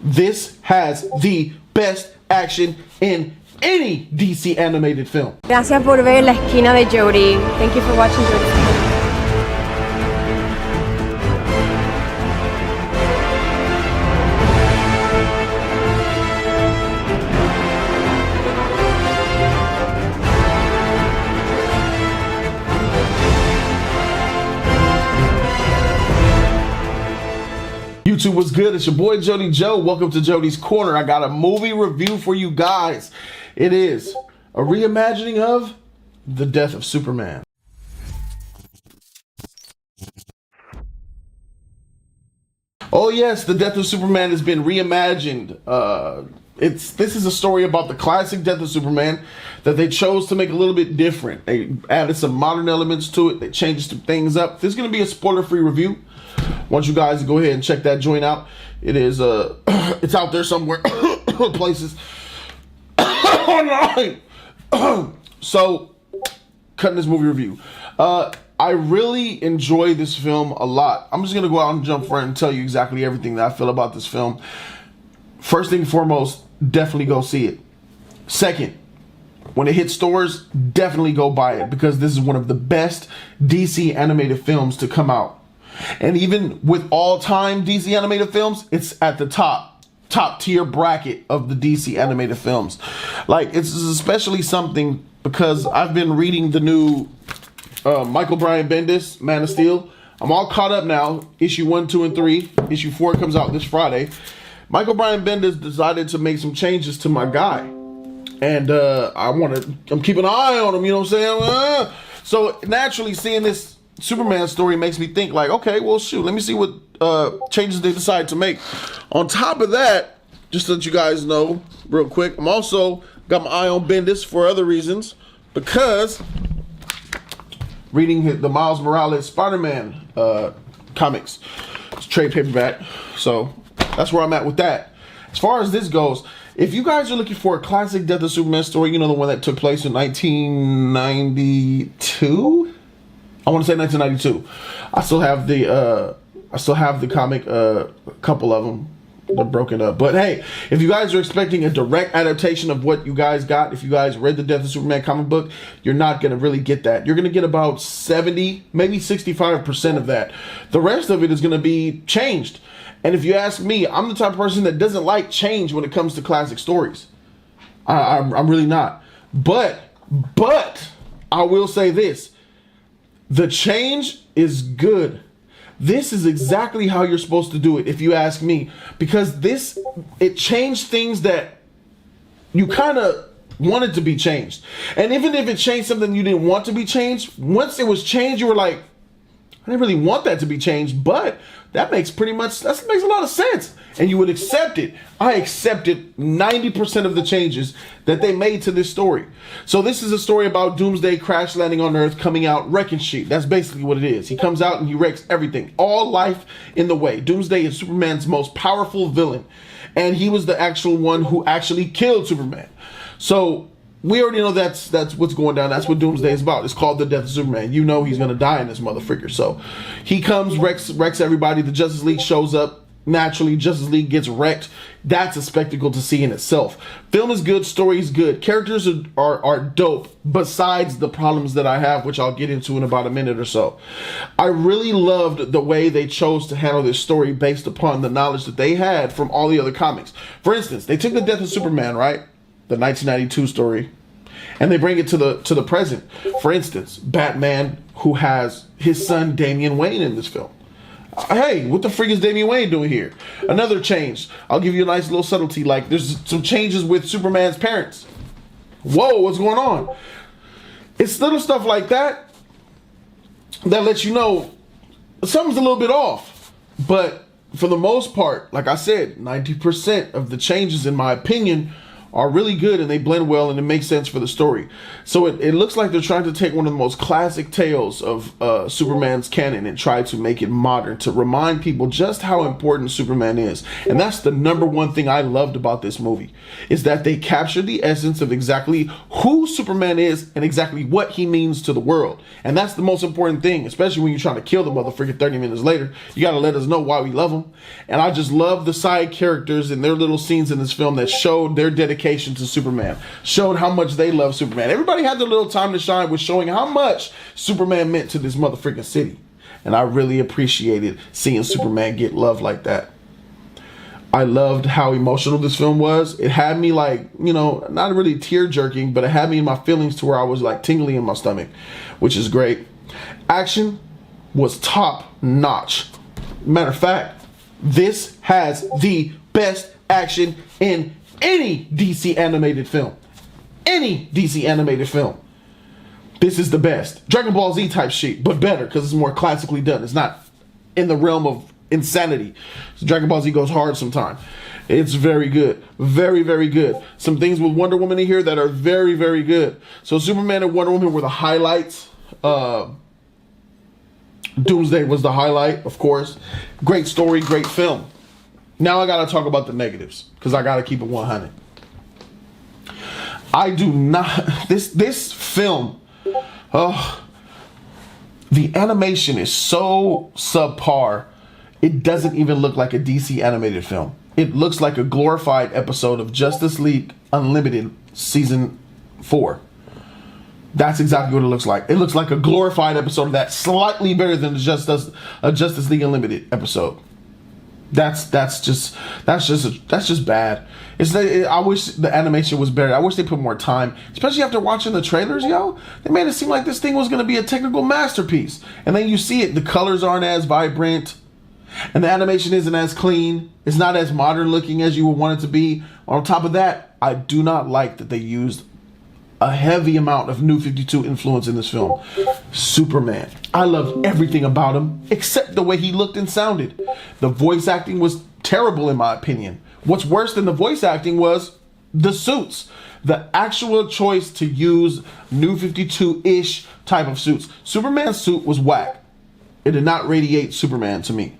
This has the best action in any DC animated film. Gracias por ver La Esquina de Jody. Thank you for watching Jody. YouTube, what's good? It's your boy Jody Joe. Welcome to Jody's Corner. I got a movie review for you guys. It is a reimagining of The Death of Superman. Oh yes, The Death of Superman has been reimagined. This is a story about the classic Death of Superman that they chose to make a little bit different. They added some modern elements to it. They changed some things up. This is going to be a spoiler-free review. I want you guys to go ahead and check that joint out. It is it's out there somewhere, places online. So, cutting this movie review. I really enjoy this film a lot. I'm just gonna go out and jump for it and tell you exactly everything that I feel about this film. First thing foremost, definitely go see it. Second, when it hits stores, definitely go buy it because this is one of the best DC animated films to come out. And even with all-time DC animated films, it's at the top tier bracket of the DC animated films. Like, it's especially something because I've been reading the new Michael Brian Bendis, Man of Steel. I'm all caught up now. Issue 1, 2, and 3. Issue 4 comes out this Friday. Michael Brian Bendis decided to make some changes to my guy. And I'm keeping an eye on him, you know what I'm saying? So naturally seeing this Superman story makes me think like, okay, well shoot, let me see what changes they decide to make. On top of that, just so that you guys know real quick, I'm also got my eye on Bendis for other reasons because reading the Miles Morales Spider-Man comics. It's trade paperback, so that's where I'm at with that. As far as this goes, if you guys are looking for a classic Death of Superman story, you know, the one that took place in 1992? I want to say 1992. I still have the comic, a couple of them. They're broken up. But hey, if you guys are expecting a direct adaptation of what you guys got, if you guys read the Death of Superman comic book, you're not going to really get that. You're going to get about 70, maybe 65% of that. The rest of it is going to be changed. And if you ask me, I'm the type of person that doesn't like change when it comes to classic stories. I'm really not. But I will say this. The change is good. This is exactly how you're supposed to do it, if you ask me. Because it changed things that you kind of wanted to be changed. And even if it changed something you didn't want to be changed, once it was changed, you were like, I didn't really want that to be changed, but that makes a lot of sense. And you would accept it. I accepted 90% of the changes that they made to this story. So this is a story about Doomsday crash landing on Earth, coming out, wrecking shit. That's basically what it is. He comes out and he wrecks everything. All life in the way. Doomsday is Superman's most powerful villain. And he was the actual one who actually killed Superman. So we already know that's what's going down. That's what Doomsday is about. It's called The Death of Superman. You know he's going to die in this motherfucker. So he comes, wrecks everybody. The Justice League shows up. Naturally, Justice League gets wrecked. That's a spectacle to see in itself. Film is good. Story is good. Characters are dope, besides the problems that I have, which I'll get into in about a minute or so. I really loved the way they chose to handle this story based upon the knowledge that they had from all the other comics. For instance, they took The Death of Superman, right? The 1992 story, and they bring it to the present. For instance, Batman, who has his son Damian Wayne in this film. Hey, what the freak is Damian Wayne doing here? Another change. I'll give you a nice little subtlety. Like, there's some changes with Superman's parents. Whoa, what's going on? It's little stuff like that that lets you know something's a little bit off. But for the most part, like I said, 90% of the changes, in my opinion, are really good and they blend well and it makes sense for the story. So it looks like they're trying to take one of the most classic tales of Superman's canon and try to make it modern to remind people just how important Superman is. And that's the number one thing I loved about this movie, is that they captured the essence of exactly who Superman is and exactly what he means to the world. And that's the most important thing, especially when you're trying to kill the motherfucker 30 minutes later. You got to let us know why we love him. And I just love the side characters and their little scenes in this film that showed their dedication to Superman, showed how much they love Superman. Everybody had their little time to shine with showing how much Superman meant to this motherfucking city. And I really appreciated seeing Superman get love like that. I loved how emotional this film was. It had me like, you know, not really tear jerking, but it had me in my feelings to where I was like tingly in my stomach, which is great. Action was top notch. Matter of fact, this has the best action in any DC animated film. Any DC animated film. This is the best. Dragon Ball Z type shit, but better because it's more classically done. It's not in the realm of insanity. So Dragon Ball Z goes hard sometimes. It's very good. Very, very good. Some things with Wonder Woman in here that are very, very good. So Superman and Wonder Woman were the highlights. Doomsday was the highlight, of course. Great story, great film. Now I gotta talk about the negatives because I gotta keep it 100. I do not. This film. The animation is so subpar. It doesn't even look like a DC animated film. It looks like a glorified episode of Justice League Unlimited season 4. That's exactly what it looks like. It looks like a glorified episode of that, slightly better than a Justice League Unlimited episode. That's just bad. I wish the animation was better. I wish they put more time, especially after watching the trailers, yo. They made it seem like this thing was gonna be a technical masterpiece, and then you see it. The colors aren't as vibrant, and the animation isn't as clean. It's not as modern looking as you would want it to be. On top of that, I do not like that they used a heavy amount of New 52 influence in this film. Superman. I loved everything about him except the way he looked and sounded. The voice acting was terrible in my opinion. What's worse than the voice acting was the suits. The actual choice to use New 52-ish type of suits. Superman's suit was whack. It did not radiate Superman to me.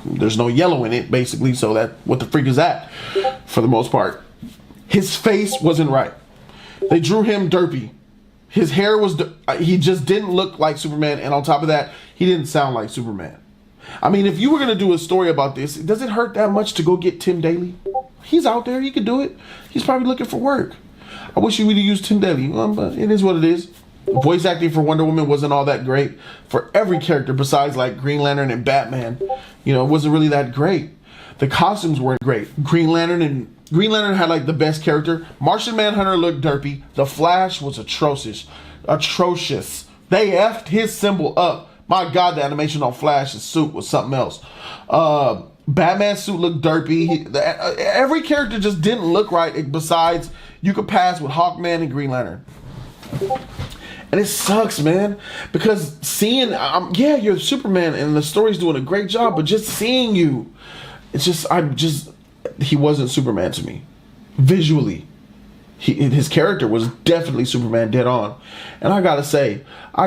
There's no yellow in it, basically, so that what the freak is that for the most part. His face wasn't right. They drew him derpy. His hair was... he just didn't look like Superman. And on top of that, he didn't sound like Superman. I mean, if you were going to do a story about this, does it hurt that much to go get Tim Daly? He's out there. He could do it. He's probably looking for work. I wish you would have used Tim Daly. But it is what it is. Voice acting for Wonder Woman wasn't all that great. For every character besides like Green Lantern and Batman, you know, it wasn't really that great. The costumes weren't great. Green Lantern had like the best character. Martian Manhunter looked derpy. The Flash was atrocious. They effed his symbol up. My God, the animation on Flash's suit was something else. Batman's suit looked derpy. Every character just didn't look right. Besides, you could pass with Hawkman and Green Lantern. And it sucks, man, because seeing, yeah, you're Superman and the story's doing a great job, but just seeing you, he wasn't Superman to me. Visually, his character was definitely Superman dead on. And I gotta say, I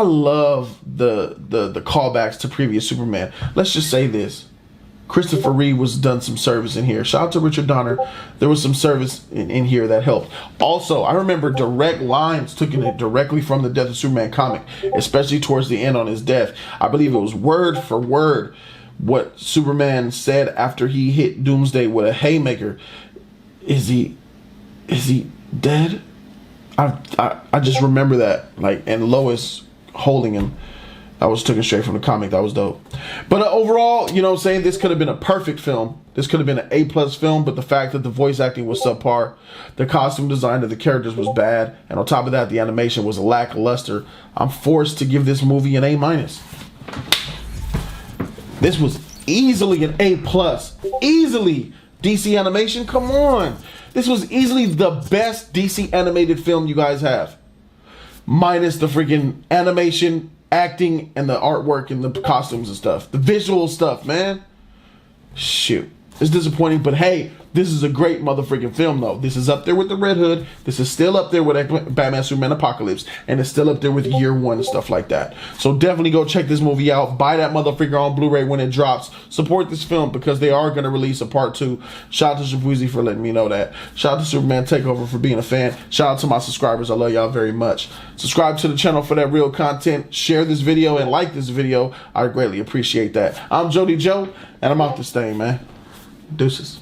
love the callbacks to previous Superman. Let's just say this. Christopher Reeve was done some service in here. Shout out to Richard Donner. There was some service in here that helped. Also, I remember direct lines taken it directly from the Death of Superman comic, especially towards the end on his death. I believe it was word for word what Superman said after he hit Doomsday with a haymaker. Is he dead? I just remember that, like, and Lois holding him. I was taken straight from the comic. That was dope. But overall, you know what I'm saying? This could have been a perfect film. This could have been an A+ film, but the fact that the voice acting was subpar, the costume design of the characters was bad, and on top of that, the animation was lackluster. I'm forced to give this movie an A-. This was easily an A+. Easily. DC animation? Come on. This was easily the best DC animated film you guys have. Minus the freaking animation, acting, and the artwork and the costumes and stuff. The visual stuff, man. Shoot. It's disappointing, but hey, this is a great motherfucking film, though. This is up there with the Red Hood. This is still up there with Batman Superman Apocalypse. And it's still up there with Year One and stuff like that. So definitely go check this movie out. Buy that motherfucker on Blu-ray when it drops. Support this film because they are going to release a part 2. Shout out to Shabuzi for letting me know that. Shout out to Superman Takeover for being a fan. Shout out to my subscribers. I love y'all very much. Subscribe to the channel for that real content. Share this video and like this video. I greatly appreciate that. I'm Jody Joe, and I'm out this thing, man. Deuces.